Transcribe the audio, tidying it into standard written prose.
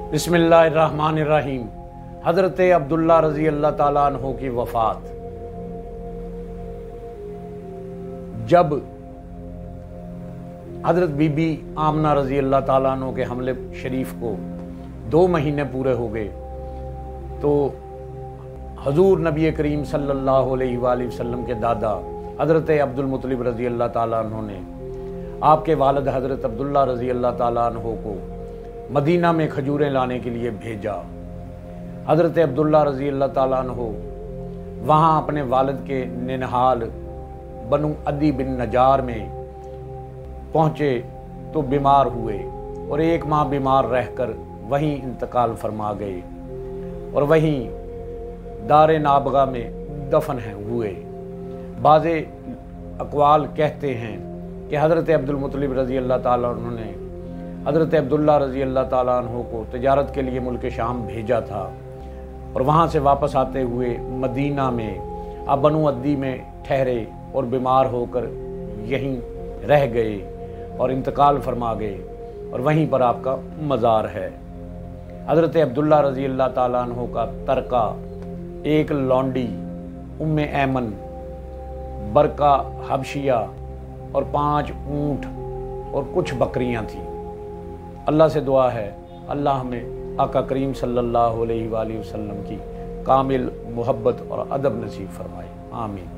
बिस्मिल्लाहिर्रहमानिर्रहीम। हज़रत अब्दुल्ला रज़ी अल्लाह ताला अन्हु की वफ़ात। जब हज़रत बीबी आमना रज़ी अल्लाह ताला अन्हु के हमले शरीफ को 2 महीने पूरे हो गए तो हजूर नबी करीम सल्लल्लाहु अलैहि वसल्लम के दादा हज़रत अब्दुल मुत्तलिब रज़ी अल्लाह ताला अन्हु ने आपके वालिद हज़रत अब्दुल्ला रज़ी अल्लाह ताला अन्हु को मदीना में खजूरें लाने के लिए भेजा। हज़रत अब्दुल्ला रज़ी अल्लाह ताला अन्हु वहाँ अपने वालिद के निनहाल बनु अदी बिन नजार में पहुँचे तो बीमार हुए और 1 माह बीमार रहकर वहीं इंतकाल फरमा गए और वहीं दारे नाबगा में दफन हुए। बाज़े अक़वाल कहते हैं कि हज़रत अब्दुल मुत्तलिब रज़ी अल्लाह ताला अन्हु ने हज़रत अब्दुल्ला रज़ी अल्लाह ताला अन्हु को तिजारत के लिए मुल्क शाम भेजा था और वहाँ से वापस आते हुए मदीना में अब बनु अद्दी में ठहरे और बीमार होकर यहीं रह गए और इंतकाल फरमा गए और वहीं पर आपका मज़ार है। हज़रत अब्दुल्ला रज़ी अल्लाह ताला अन्हु का तरका एक लौंडी उम्मे ऐमन, बरका हबशिया और 5 ऊँट और कुछ बकरियाँ थीं। अल्लाह से दुआ है अल्लाह हमें आका करीम सल्लल्लाहु अलैहि वसल्लम की कामिल मोहब्बत और अदब नसीब फरमाए। आमीन।